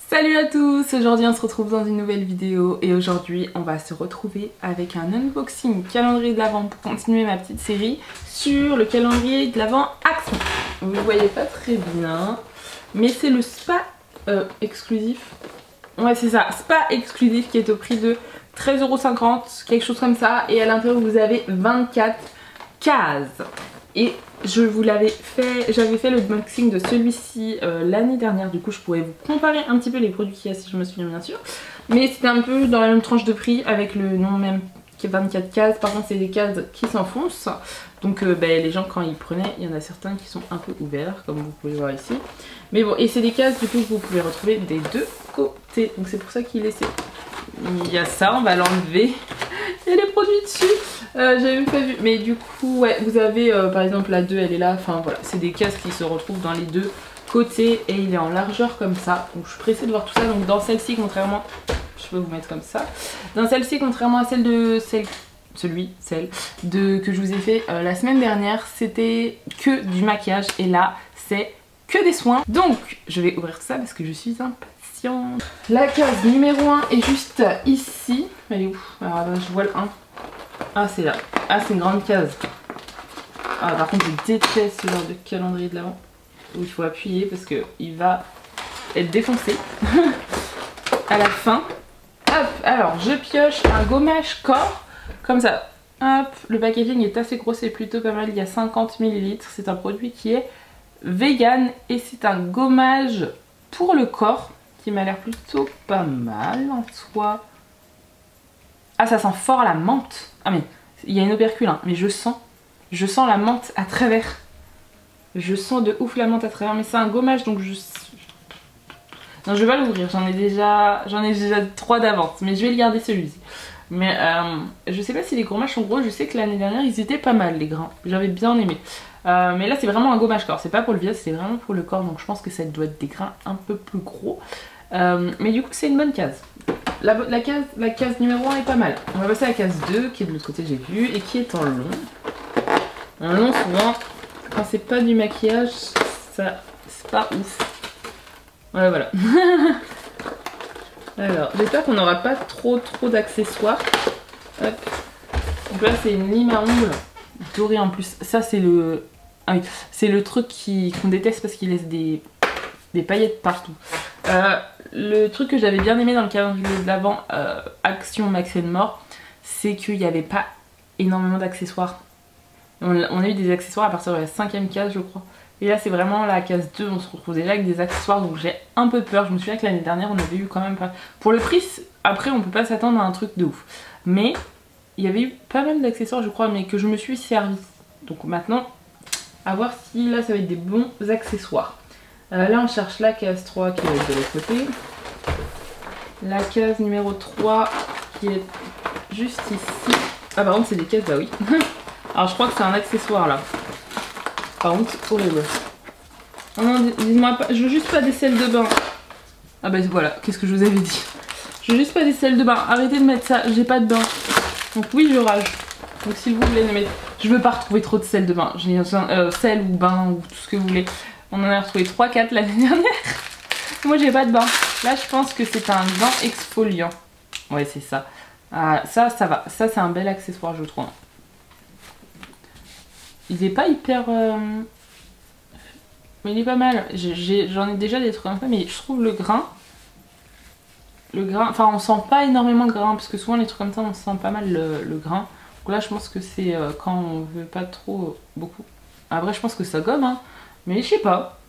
Salut à tous, aujourd'hui on se retrouve dans une nouvelle vidéo et aujourd'hui on va se retrouver avec un unboxing calendrier de l'Avent pour continuer ma petite série sur le calendrier de l'Avent Action. Vous ne voyez pas très bien, mais c'est le spa exclusif. Ouais c'est ça, spa exclusif qui est au prix de 13,50 €, quelque chose comme ça, et à l'intérieur vous avez 24 cases. Et je vous l'avais fait, j'avais fait le unboxing de celui-ci l'année dernière, du coup je pourrais vous comparer un petit peu les produits qu'il y a si je me souviens bien sûr. Mais c'était un peu dans la même tranche de prix avec le nom même qui est 24 cases, par contre c'est des cases qui s'enfoncent. Donc les gens quand ils prenaient, il y en a certains qui sont un peu ouverts comme vous pouvez voir ici. Mais bon, et c'est des cases du coup que vous pouvez retrouver des deux côtés, donc c'est pour ça qu'il est laissé. Il y a ça, on va l'enlever. Il y a les produits dessus. J'avais même pas vu. Mais du coup, ouais, vous avez par exemple la 2, elle est là. Enfin voilà, c'est des cases qui se retrouvent dans les deux côtés. Et il est en largeur comme ça. Donc je suis pressée de voir tout ça. Donc dans celle-ci, contrairement. Je peux vous mettre comme ça. Dans celle-ci, contrairement à celle de. Celle que je vous ai fait la semaine dernière, c'était que du maquillage. Et là, c'est que des soins. Donc je vais ouvrir tout ça parce que je suis impatiente. La case numéro 1 est juste ici. Elle est où? Alors là, je vois le 1. Ah c'est là. Ah c'est une grande case. Ah par contre je déteste ce genre de calendrier de l'Avent où il faut appuyer parce que il va être défoncé à la fin. Hop, alors je pioche un gommage corps comme ça. Hop, le packaging est assez gros, c'est plutôt pas mal, il y a 50 ml. C'est un produit qui est vegan et c'est un gommage pour le corps qui m'a l'air plutôt pas mal en soi. Ah ça sent fort la menthe. Ah mais il y a une opercule hein, mais je sens la menthe à travers. Je sens de ouf la menthe à travers, mais c'est un gommage donc je... Non je vais pas l'ouvrir, j'en ai déjà 3 d'avance, mais je vais le garder celui-ci. Mais je sais pas si les gommages sont gros, je sais que l'année dernière ils étaient pas mal les grains, j'avais bien aimé. Mais là c'est vraiment un gommage corps, c'est pas pour le visage, c'est vraiment pour le corps, donc je pense que ça doit être des grains un peu plus gros. Mais du coup c'est une bonne case. La case numéro 1 est pas mal. On va passer à la case 2 qui est de l'autre côté j'ai vu et qui est en long. En long souvent quand c'est pas du maquillage ça c'est pas ouf. Ouais voilà. Alors j'espère qu'on n'aura pas trop d'accessoires. Hop. Donc là c'est une lime à ongles dorée en plus. Ça c'est le... Ah oui, c'est le truc qu'on déteste parce qu'il laisse des paillettes partout. Le truc que j'avais bien aimé dans le calendrier de l'Avent Action Max & More, c'est qu'il n'y avait pas énormément d'accessoires. On a eu des accessoires à partir de la 5e case je crois. Et là c'est vraiment la case 2, on se retrouve déjà avec des accessoires donc j'ai un peu peur. Je me souviens que l'année dernière on avait eu quand même pas... Pour le prix, après on peut pas s'attendre à un truc de ouf. Mais il y avait eu pas mal d'accessoires je crois, mais que je me suis servi. Donc maintenant, à voir si là ça va être des bons accessoires. Là on cherche la case 3 qui va être de l'autre côté. La case numéro 3 qui est juste ici. Ah par contre c'est des cases, bah oui. Alors je crois que c'est un accessoire là. Par contre horrible. Oh non, dites-moi pas, je veux juste pas des sels de bain. Ah bah voilà, qu'est-ce que je vous avais dit. Je veux juste pas des sels de bain, arrêtez de mettre ça, j'ai pas de bain. Donc oui je rage. Donc s'il vous plaît ne mettez... Je veux pas retrouver trop de sel de bain. J'ai sel ou bain ou tout ce que vous voulez. On en a retrouvé 3-4 l'année dernière. Moi j'ai pas de bain. Là je pense que c'est un bain exfoliant. Ouais c'est ça. Ça va. Ça c'est un bel accessoire je trouve. Il est pas hyper... Mais il est pas mal. J'en ai déjà des trucs comme ça, mais je trouve le grain... Enfin on sent pas énormément de grain, parce que souvent les trucs comme ça on sent pas mal le grain. Donc là je pense que c'est quand on veut pas trop beaucoup. Après je pense que ça gomme hein. Mais je sais pas,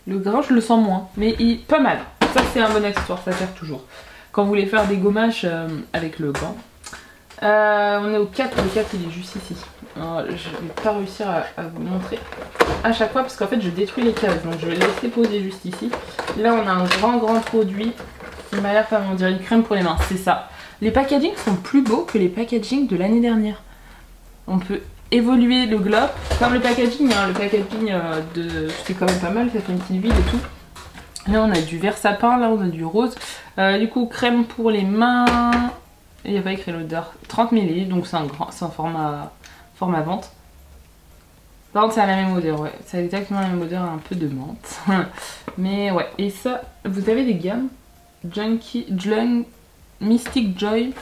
le grain je le sens moins, mais pas mal. Ça c'est un bon accessoire, ça sert toujours. Quand vous voulez faire des gommages avec le gant. On est au 4, le 4 il est juste ici. Alors, je vais pas réussir à vous montrer à chaque fois parce qu'en fait je détruis les cases. Donc je vais laisser poser juste ici. Là on a un grand produit qui m'a l'air pas mal, on dirait une crème pour les mains, c'est ça. Les packagings sont plus beaux que les packagings de l'année dernière. On peut évoluer le globe comme le packaging hein, le packaging c'est quand même pas mal, ça fait une petite vide et tout. Là on a du vert sapin, là on a du rose, du coup crème pour les mains, il n'y a pas écrit l'odeur, 30 ml donc c'est un format vente. Par contre c'est la même odeur, ouais, c'est exactement la même odeur, un peu de menthe. Mais ouais, et ça, vous avez des gammes, Mystic Joy.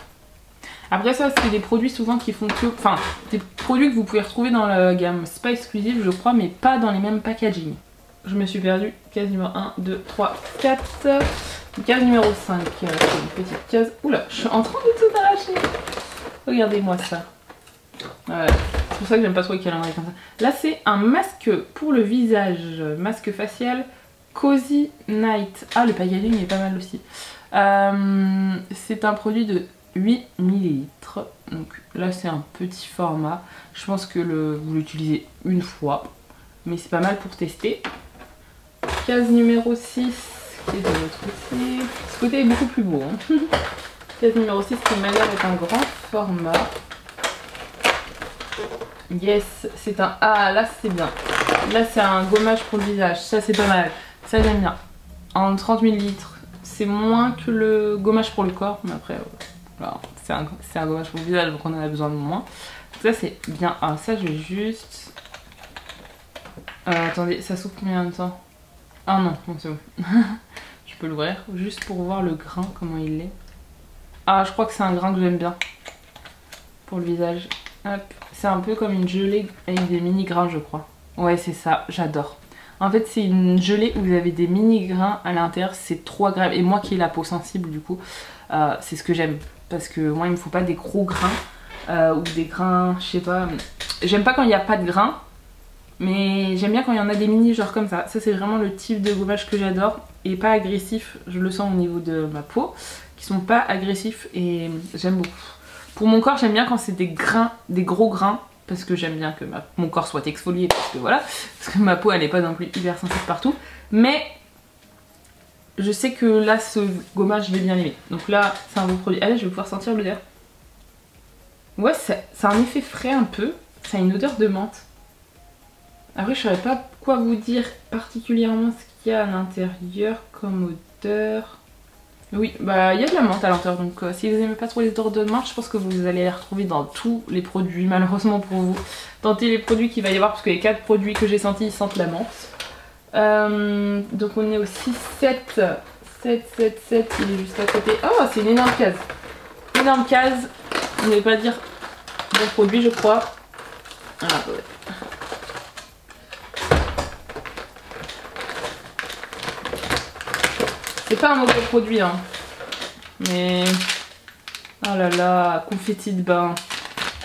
Après ça, c'est des produits souvent qui font que... Enfin, des produits que vous pouvez retrouver dans la gamme Spa Exclusive, je crois, mais pas dans les mêmes packaging. Je me suis perdue. Case numéro 1, 2, 3, 4. Case numéro 5. C'est une petite case. Oula, je suis en train de tout arracher. Regardez-moi ça. C'est pour ça que j'aime pas trop les calendriers comme ça. Là, c'est un masque pour le visage. Masque facial Cozy Night. Ah, le packaging est pas mal aussi. C'est un produit de 8 ml. Donc là, c'est un petit format. Je pense que vous l'utilisez une fois. Mais c'est pas mal pour tester. Case numéro 6, qui est de l'autre côté. Ce côté est beaucoup plus beau. Hein. Case numéro 6 qui m'a l'air d'être un grand format. Yes, c'est un... Ah, là c'est bien. Là c'est un gommage pour le visage. Ça c'est pas mal. Ça j'aime bien. En 30 ml. C'est moins que le gommage pour le corps. Mais après, voilà, c'est un gommage pour le visage, donc on en a besoin de moins. Ça c'est bien. Ah, ça je vais juste... attendez, ça s'ouvre combien de temps? Ah non, bon, c'est bon. Je peux l'ouvrir juste pour voir le grain, comment il est. Ah, je crois que c'est un grain que j'aime bien pour le visage. C'est un peu comme une gelée avec des mini grains, je crois. Ouais, c'est ça, j'adore. En fait, c'est une gelée où vous avez des mini grains à l'intérieur, c'est trop agréable. Et moi qui ai la peau sensible, du coup, c'est ce que j'aime. Parce que moi, il me faut pas des gros grains ou des grains, je sais pas. J'aime pas quand il n'y a pas de grains. Mais j'aime bien quand il y en a des mini genre comme ça. Ça c'est vraiment le type de gommage que j'adore. Et pas agressif, je le sens au niveau de ma peau. Qui sont pas agressifs et j'aime beaucoup. Pour mon corps j'aime bien quand c'est des grains, des gros grains. Parce que j'aime bien que mon corps soit exfolié. Parce que voilà, parce que ma peau elle est pas non plus hyper sensible partout. Mais je sais que là ce gommage je vais bien l'aimer. Donc là c'est un beau produit. Allez, je vais pouvoir sentir l'odeur. Ouais, ça a un effet frais un peu. Ça a une odeur de menthe. Après, je saurais pas quoi vous dire particulièrement ce qu'il y a à l'intérieur comme odeur. Oui, bah il y a de la menthe à l'intérieur, donc si vous aimez pas trop les odeurs de menthe, je pense que vous allez les retrouver dans tous les produits, malheureusement pour vous. Tentez les produits qu'il va y avoir, parce que les 4 produits que j'ai sentis, ils sentent la menthe. Donc on est au 6, 7, 7, 7, 7, il est juste à côté. Oh, c'est une énorme case. Énorme case, je ne vais pas dire bon produit, je crois. Ah, ouais. C'est pas un mauvais produit, hein. Mais... Oh là là, confetti de bain.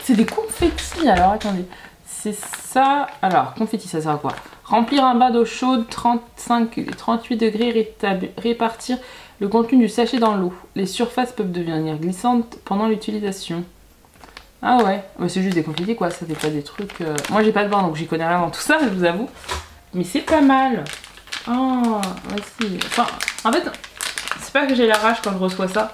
C'est des confettis, alors attendez. C'est ça... Alors, confetti, ça sert à quoi? Remplir un bain d'eau chaude, 35 et 38 degrés, répartir le contenu du sachet dans l'eau. Les surfaces peuvent devenir glissantes pendant l'utilisation. Ah ouais, c'est juste des confettis quoi, ça c'est pas des trucs... Moi j'ai pas de bain donc j'y connais rien dans tout ça, je vous avoue. Mais c'est pas mal. Oh, voici. Enfin, en fait, c'est pas que j'ai la rage quand je reçois ça.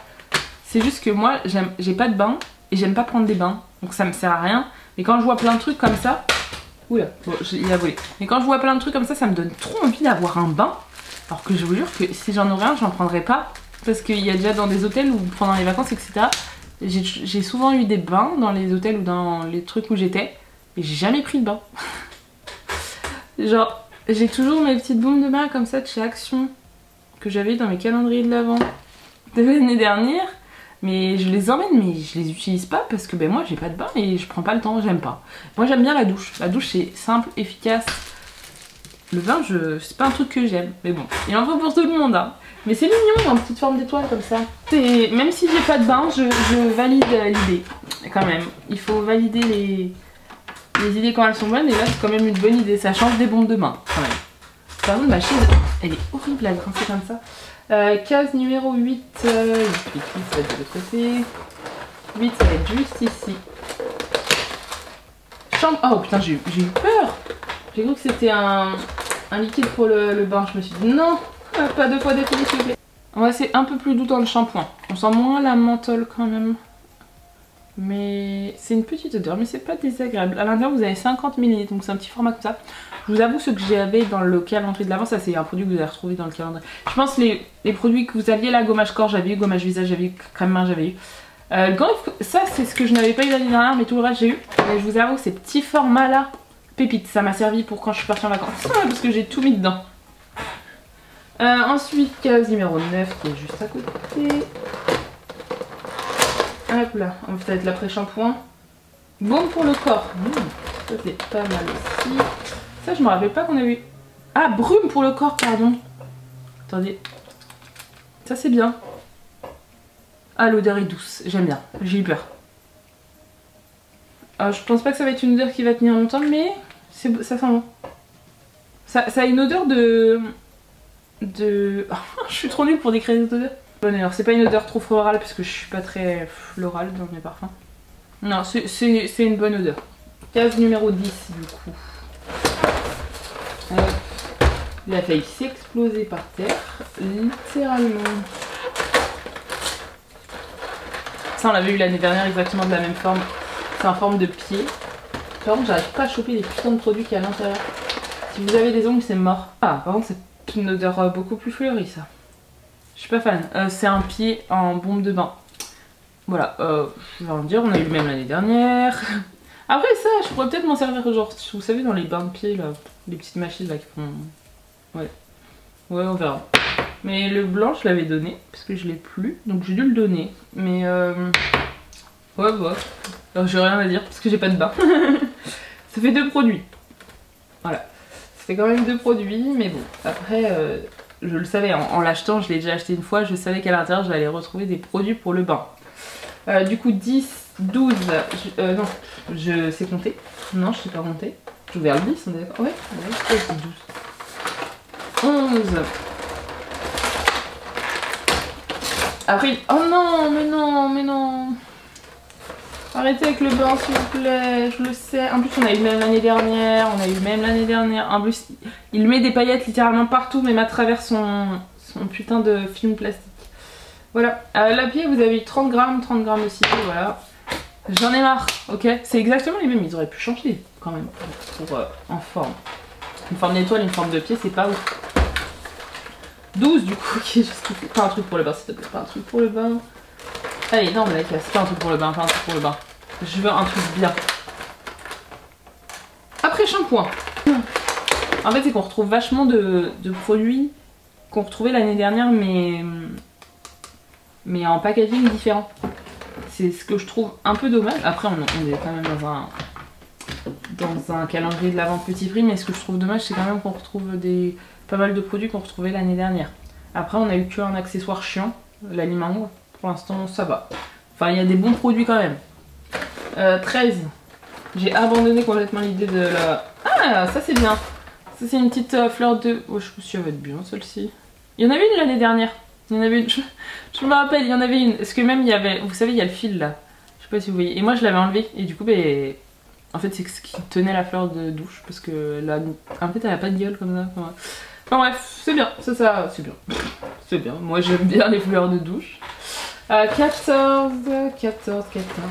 C'est juste que moi, j'ai pas de bain et j'aime pas prendre des bains. Donc ça me sert à rien. Mais quand je vois plein de trucs comme ça... Oula, bon, il a volé. Mais quand je vois plein de trucs comme ça me donne trop envie d'avoir un bain. Alors que je vous jure que si j'en aurais un, j'en prendrais pas. Parce qu'il y a déjà dans des hôtels ou pendant les vacances, etc. J'ai souvent eu des bains dans les hôtels ou dans les trucs où j'étais. Et j'ai jamais pris de bain. Genre... J'ai toujours mes petites bombes de bain comme ça de chez Action que j'avais dans mes calendriers de l'Avent de l'année dernière, mais je les emmène mais je les utilise pas parce que ben moi j'ai pas de bain et je prends pas le temps, j'aime pas. Moi j'aime bien la douche c'est simple, efficace. Le bain c'est pas un truc que j'aime, mais bon, il en faut pour tout le monde hein. Mais c'est mignon en petite forme d'étoile comme ça. Même si j'ai pas de bain, je valide l'idée quand même. Il faut valider les idées quand elles sont bonnes et là c'est quand même une bonne idée, ça change des bombes de bain quand même. Par contre ma chaise elle est horrible à grincer comme ça. Case numéro 8, ça va être de l'autre côté. 8 ça va être juste ici. Chambre... Oh putain j'ai eu peur. J'ai cru que c'était un liquide pour le bain, je me suis dit non, pas 2 fois d'affilée s'il vous plaît. Ouais c'est un peu plus doux dans le shampoing, on sent moins la menthol quand même. Mais c'est une petite odeur, mais c'est pas désagréable. À l'intérieur vous avez 50 ml, donc c'est un petit format comme ça. Je vous avoue ce que j'avais dans le calendrier de l'Avent, ça c'est un produit que vous avez retrouvé dans le calendrier. Je pense les produits que vous aviez là, gommage corps j'avais eu, gommage visage j'avais eu, crème main j'avais eu. Ça c'est ce que je n'avais pas eu l'année dernière, mais tout le reste j'ai eu. Et je vous avoue ces petits formats là, pépites, ça m'a servi pour quand je suis partie en vacances. Parce que j'ai tout mis dedans. Ensuite, case numéro 9 qui est juste à côté. Hop là, ça va être l'après-shampoing. Baume pour le corps. Ça c'est pas mal aussi. Ça je me rappelle pas qu'on a eu. Ah, brume pour le corps, pardon. Attendez. Ça c'est bien. Ah, l'odeur est douce, j'aime bien. J'ai eu peur. Alors, je pense pas que ça va être une odeur qui va tenir longtemps, mais ça sent bon. Ça a une odeur de... Je suis trop nulle pour décrire cette odeur. Bonne odeur, c'est pas une odeur trop florale parce que je suis pas très florale dans mes parfums. Non, c'est une bonne odeur. Case numéro 10 du coup. Il a failli s'exploser par terre, littéralement. Ça on l'avait eu l'année dernière exactement de la même forme. C'est en forme de pied. Par contre j'arrive pas à choper les putains de produits qu'il y a à l'intérieur. Si vous avez des ongles c'est mort. Ah par contre c'est une odeur beaucoup plus fleurie ça. Je suis pas fan. C'est un pied en bombe de bain. Voilà, je vais en dire, on a eu le même l'année dernière. Après ça, je pourrais peut-être m'en servir genre, vous savez dans les bains de pieds là, les petites machines là qui font... Ouais, on verra. Mais le blanc je l'avais donné, parce que je l'ai plus, donc j'ai dû le donner. Mais ouais. Alors j'ai rien à dire, parce que j'ai pas de bain. Ça fait 2 produits. Voilà, ça fait quand même 2 produits, mais bon, après... je le savais, en l'achetant, je l'ai déjà acheté une fois, je savais qu'à l'intérieur j'allais retrouver des produits pour le bain. Du coup 10, 12, non, je sais compter. Non, je sais pas compter. J'ai ouvert le 10, on est d'accord. Ouais, c'est 12. 11. Avril. Oh non, mais non. Arrêtez avec le bain s'il vous plaît, je le sais. En plus on a eu le même l'année dernière, En plus il met des paillettes littéralement partout, même à travers son putain de film plastique. Voilà, la pied vous avez eu 30 grammes aussi, voilà. J'en ai marre, ok. C'est exactement les mêmes, ils auraient pu changer quand même pour en forme. Une forme d'étoile, une forme de pied, c'est pas ouf. 12 du coup, qui est juste... Pas un truc pour le bain s'il te plaît, pas un truc pour le bain. Allez, non mais c'est pas un truc pour le bain, pas un truc pour le bain. Je veux un truc bien. Après shampoing. En fait c'est qu'on retrouve vachement de produits qu'on retrouvait l'année dernière mais en packaging différent. C'est ce que je trouve un peu dommage. Après on est quand même dans un calendrier de la vente petit prix, mais ce que je trouve dommage c'est quand même qu'on retrouve pas mal de produits qu'on retrouvait l'année dernière. Après on a eu qu'un accessoire chiant, la limangue. Pour l'instant ça va. Enfin il y a des bons produits quand même. 13. J'ai abandonné complètement l'idée de la... Ah ça c'est bien. Ça c'est une petite fleur de... Oh je sais pas si elle va être bien celle-ci. Il y en avait une l'année dernière. Il y en avait une... Je me rappelle, il y en avait une. Parce que même il y avait... Vous savez il y a le fil là. Je sais pas si vous voyez. Et moi je l'avais enlevé. Et du coup ben... En fait c'est ce qui tenait la fleur de douche. Parce que là... En fait elle a pas de gueule comme ça. Enfin bref, c'est bien. Ça c'est bien. C'est bien. Moi j'aime bien les fleurs de douche. 14.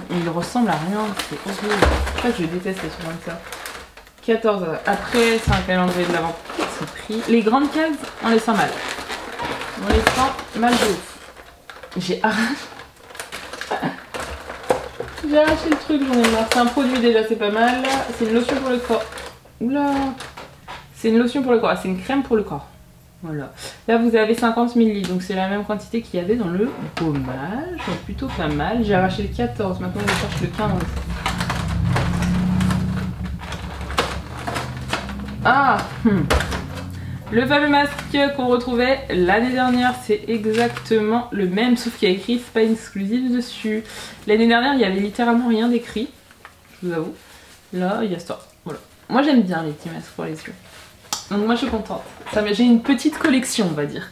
Il ressemble à rien, c'est horrible. Je crois que je déteste les trucs comme ça. 14. Après, c'est un calendrier de l'avant. C'est pris. Les grandes cases, on les sent mal. On les sent mal de ouf. J'ai arraché le truc, j'en ai marre. C'est un produit déjà, c'est pas mal. C'est une lotion pour le corps. Oula. C'est une lotion pour le corps. C'est une crème pour le corps. Voilà. Là vous avez 50 ml, donc c'est la même quantité qu'il y avait dans le gommage, donc plutôt pas mal. J'ai arraché le 14, maintenant je cherche le 15. Ah Le fameux masque qu'on retrouvait l'année dernière, c'est exactement le même, sauf qu'il y a écrit Spa Exclusive dessus. L'année dernière, il y avait littéralement rien d'écrit, je vous avoue. Là, il y a ça. Voilà. Moi j'aime bien les petits masques pour les yeux. Donc moi je suis contente. J'ai une petite collection on va dire.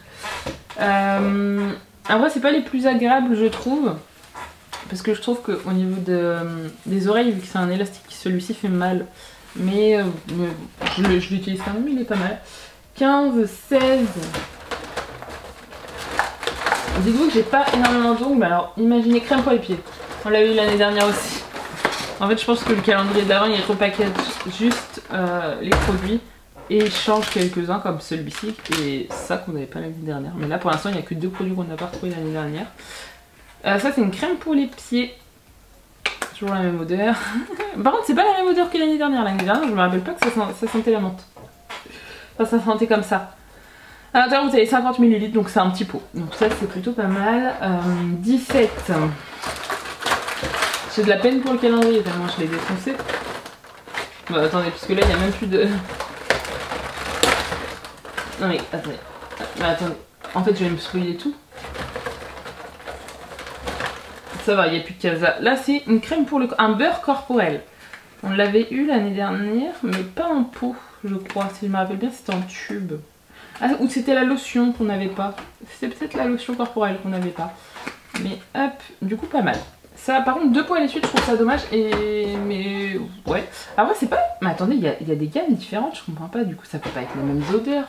En vrai c'est pas les plus agréables je trouve. Parce que je trouve qu'au niveau des oreilles, vu que c'est un élastique, celui-ci fait mal. Mais je l'utilise quand même, il est pas mal. 15, 16. Dites-vous que j'ai pas énormément d'ongles, mais alors imaginez crème pour les pieds. On l'a eu l'année dernière aussi. En fait je pense que le calendrier d'avant il repackage juste les produits. Et change quelques-uns comme celui-ci et ça qu'on n'avait pas l'année dernière. Mais là pour l'instant il n'y a que 2 produits qu'on n'a pas retrouvés l'année dernière. Ça c'est une crème pour les pieds. Toujours la même odeur. Par contre c'est pas la même odeur que l'année dernière. L'année dernière je me rappelle pas que ça sentait la menthe. Enfin ça sentait comme ça. À l'intérieur vous avez 50 ml, donc c'est un petit pot. Donc ça c'est plutôt pas mal. 17. J'ai de la peine pour le calendrier tellement je l'ai défoncé. Bah attendez, parce que là il n'y a même plus de... Non mais attendez. Mais attendez. En fait je vais me spoiler tout. Ça va, il n'y a plus de casa. Là c'est une crème pour le... un beurre corporel. On l'avait eu l'année dernière, mais pas en pot, je crois. Si je me rappelle bien, c'était en tube. Ah, ou c'était la lotion qu'on n'avait pas. C'était peut-être la lotion corporelle qu'on n'avait pas. Mais hop, du coup pas mal. Ça, par contre, 2 pots à la suite, je trouve ça dommage. Mais ouais. Après, c'est pas... Mais attendez, il y a des gammes différentes, je comprends pas. Du coup, ça peut pas être les mêmes odeurs.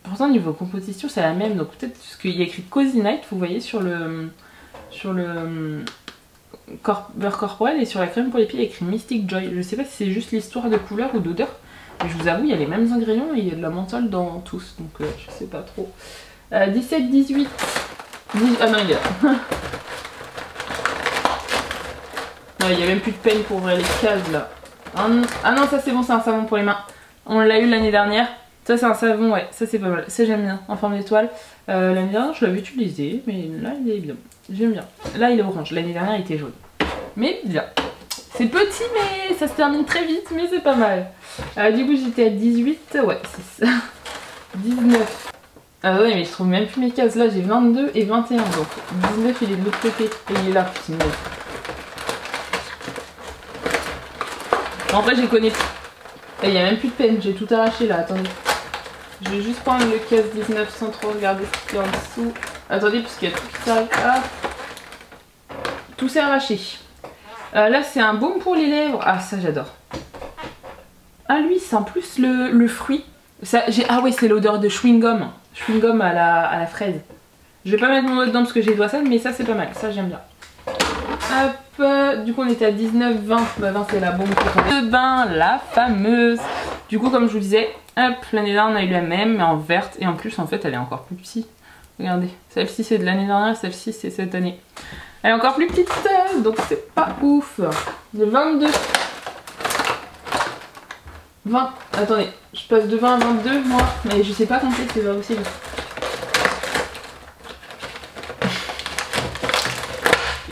Pourtant, niveau composition, c'est la même. Donc peut-être parce qu'il y a écrit Cozy Night, vous voyez, sur le beurre corporel, et sur la crème pour les pieds, il y a écrit Mystic Joy. Je sais pas si c'est juste l'histoire de couleur ou d'odeur. Mais je vous avoue, il y a les mêmes ingrédients et il y a de la menthol dans tous. Donc je sais pas trop. 17, 18... Ah non, il y a... Non, il n'y a même plus de peine pour ouvrir les cases là. Ah non, ça c'est bon, c'est un savon pour les mains. On l'a eu l'année dernière. Ça c'est un savon, ouais, ça c'est pas mal. Ça j'aime bien, en forme d'étoile. L'année dernière je l'avais utilisé, mais là il est bien. J'aime bien. Là il est orange, l'année dernière il était jaune. Mais bien. C'est petit mais ça se termine très vite, mais c'est pas mal. Du coup j'étais à 18, ouais c'est ça. 19. Ah ouais mais je trouve même plus mes cases. Là j'ai 22 et 21, donc 19 il est de l'autre côté. Et il est là, petit mec. En vrai j'ai connais. Et il n'y a même plus de peine, j'ai tout arraché là, attendez. Je vais juste prendre le casse 19 sans trop regarder ce qu'il y a en dessous. Attendez, parce qu'il y a tout qui s'arrête. Ah, tout s'est arraché. Là, c'est un baume pour les lèvres. Ah, ça, j'adore. Ah, lui, c'est en plus le fruit. Ça, ah, ouais, c'est l'odeur de chewing-gum. Chewing-gum à la fraise. Je vais pas mettre mon doigt dedans parce que j'ai les doigts sales, mais ça, c'est pas mal. Ça, j'aime bien. Hop, du coup, on était à 19, 20. Bah, 20, c'est la bombe pour de bain, la fameuse. Du coup, comme je vous disais, hop, l'année dernière, on a eu la même, mais en verte. Et en plus, en fait, elle est encore plus petite. Regardez, celle-ci, c'est de l'année dernière, celle-ci, c'est cette année. Elle est encore plus petite, donc c'est pas ouf. De 22. 20. Attendez, je passe de 20 à 22, moi. Mais je sais pas compter, c'est pas possible.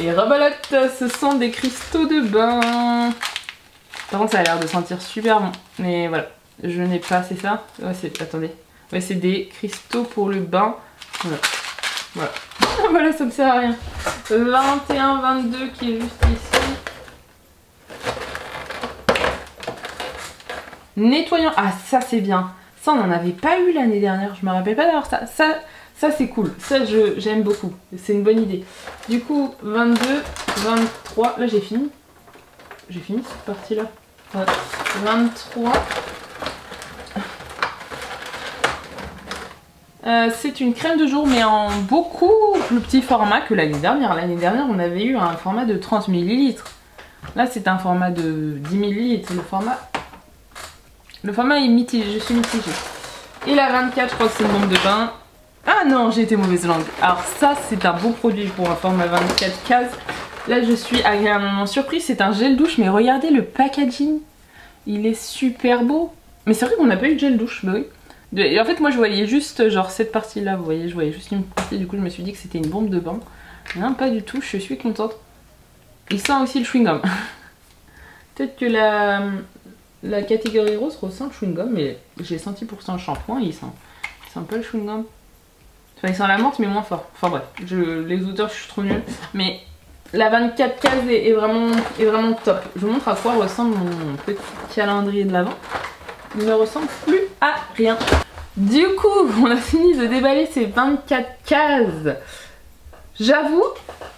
Et rebolote, ce sont des cristaux de bain. Par contre, ça a l'air de sentir super bon. Mais voilà, je n'ai pas, c'est ça? Ouais, c'est... Attendez. Ouais, c'est des cristaux pour le bain. Voilà. Voilà. Voilà, ça me sert à rien. 21, 22 qui est juste ici. Nettoyant. Ah, ça c'est bien. Ça, on n'en avait pas eu l'année dernière. Je me rappelle pas d'avoir ça. Ça c'est cool. Ça, j'aime beaucoup. C'est une bonne idée. Du coup, 22, 23. Là, j'ai fini. J'ai fini cette partie-là. 23. C'est une crème de jour, mais en beaucoup plus petit format que l'année dernière. L'année dernière, on avait eu un format de 30 ml. Là, c'est un format de 10 ml. Le format est mitigé, je suis mitigée. Et la 24, je crois que c'est une bombe de bain. Ah non, j'ai été mauvaise langue. Alors ça, c'est un bon produit pour un format 24 cases. Là, je suis agréablement surprise. C'est un gel douche, mais regardez le packaging. Il est super beau. Mais c'est vrai qu'on n'a pas eu de gel douche, bah oui. Et en fait, moi, je voyais juste genre cette partie-là, vous voyez, je voyais juste une partie. Du coup, je me suis dit que c'était une bombe de bain. Non, pas du tout, je suis contente. Il sent aussi le chewing-gum. Peut-être que la catégorie rose ressent le chewing-gum, mais j'ai senti pour son shampoing, il sent pas le chewing-gum. Enfin, il sent la menthe, mais moins fort. Enfin bref, les odeurs, je suis trop nulle. Mais la 24 cases est vraiment top. Je vous montre à quoi ressemble mon petit calendrier de l'Avent. Il ne ressemble plus à rien. Du coup, on a fini de déballer ces 24 cases. J'avoue,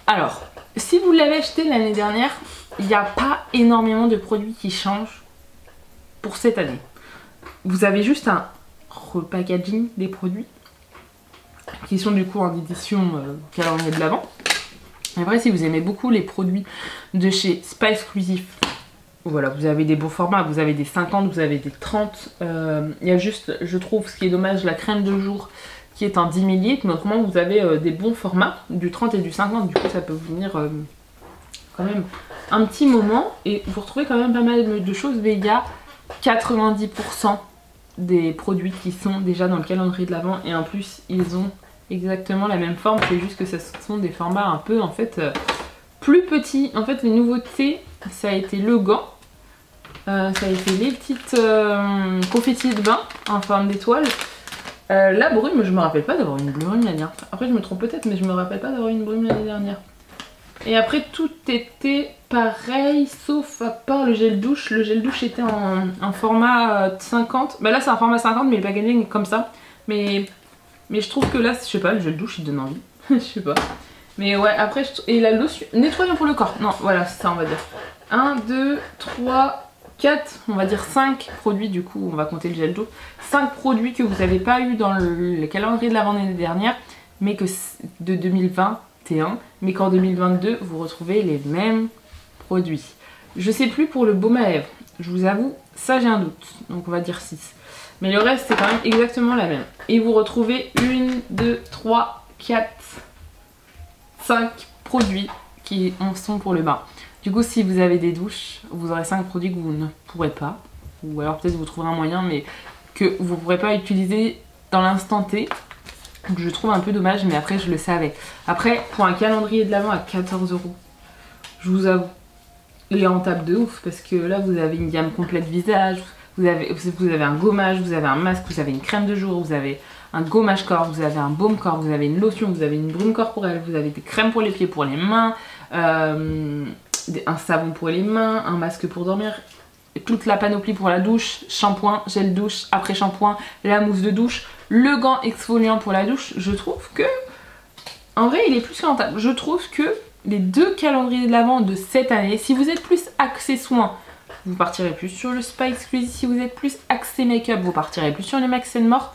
alors, si vous l'avez acheté l'année dernière, il n'y a pas énormément de produits qui changent pour cette année. Vous avez juste un repackaging des produits qui sont du coup en édition calendrier de l'Avent. Après, si vous aimez beaucoup les produits de chez Spa Exclusive, voilà, vous avez des beaux formats, vous avez des 50, vous avez des 30. Il y a juste, je trouve, ce qui est dommage, la crème de jour qui est en 10 ml. Mais autrement, vous avez des bons formats, du 30 et du 50. Du coup, ça peut vous venir quand même un petit moment. Et vous retrouvez quand même pas mal de choses. Mais il y a 90% des produits qui sont déjà dans le calendrier de l'Avent et en plus ils ont exactement la même forme, c'est juste que ce sont des formats un peu en fait plus petits. En fait les nouveautés ça a été le gant, ça a été les petites confettis de bain en forme d'étoile. La brume, je me rappelle pas d'avoir une brume l'année dernière. Après je me trompe peut-être mais je me rappelle pas d'avoir une brume l'année dernière. Et après tout était pareil sauf à part le gel douche. Le gel douche était en format 50. Bah là c'est un format 50 mais le packaging est comme ça. Mais je trouve que là, je sais pas, le gel douche il donne envie. Je sais pas. Mais ouais après, et la lotion, nettoyant pour le corps. Non voilà c'est ça on va dire. 1, 2, 3, 4, on va dire 5 produits du coup, on va compter le gel douche. 5 produits que vous n'avez pas eu dans le calendrier de l'Avent l'année dernière. Mais que de 2021. Mais qu'en 2022 vous retrouvez les mêmes produits. Je sais plus pour le baume à lèvres, je vous avoue, ça j'ai un doute, donc on va dire 6. Mais le reste c'est quand même exactement la même. Et vous retrouvez 1, 2, 3, 4, 5 produits qui en sont pour le bain. Du coup si vous avez des douches, vous aurez 5 produits que vous ne pourrez pas, ou alors peut-être vous trouverez un moyen mais que vous ne pourrez pas utiliser dans l'instant T. Donc je trouve un peu dommage mais après je le savais. Après pour un calendrier de l'Avent à 14 €, je vous avoue, il est rentable de ouf parce que là vous avez une gamme complète visage, vous avez un gommage, vous avez un masque, vous avez une crème de jour, vous avez un gommage corps, vous avez un baume corps, vous avez une lotion, vous avez une brume corporelle, vous avez des crèmes pour les pieds, pour les mains, un savon pour les mains, un masque pour dormir, toute la panoplie pour la douche, shampoing, gel douche, après shampoing, la mousse de douche, le gant exfoliant pour la douche. Je trouve que en vrai il est plus que rentable. Je trouve que les 2 calendriers de l'Avent de cette année, si vous êtes plus axé soin, vous partirez plus sur le spa exclusif. Si vous êtes plus axé make-up, vous partirez plus sur le Max & More.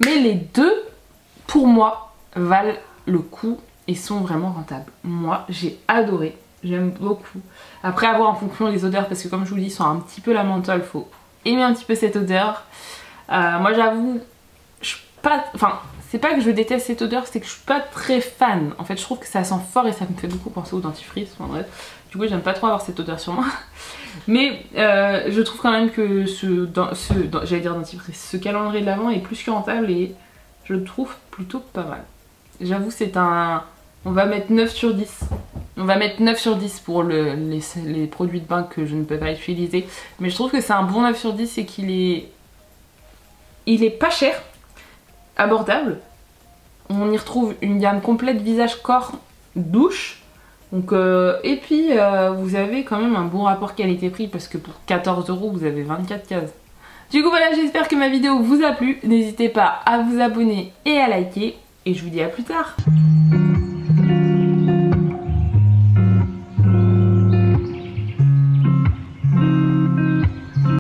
Mais les deux, pour moi, valent le coup et sont vraiment rentables. Moi, j'ai adoré. J'aime beaucoup. Après, avoir en fonction des odeurs, parce que comme je vous dis, ils sont un petit peu la menthe, il faut aimer un petit peu cette odeur. Moi, j'avoue, je suis pas... Enfin, c'est pas que je déteste cette odeur, c'est que je suis pas très fan. En fait, je trouve que ça sent fort et ça me fait beaucoup penser au dentifrice. Enfin bref, du coup, j'aime pas trop avoir cette odeur sur moi. Mais je trouve quand même que j'allais dire dentifrice, ce calendrier de l'Avent est plus que rentable et je le trouve plutôt pas mal. J'avoue, c'est un... On va mettre 9 sur 10. On va mettre 9 sur 10 pour les produits de bain que je ne peux pas utiliser. Mais je trouve que c'est un bon 9 sur 10 et qu'il est... Il est pas cher, abordable. On y retrouve une gamme complète visage, corps, douche. Donc, et puis vous avez quand même un bon rapport qualité-prix parce que pour 14 € vous avez 24 cases. Du coup voilà, j'espère que ma vidéo vous a plu. N'hésitez pas à vous abonner et à liker. Et je vous dis à plus tard.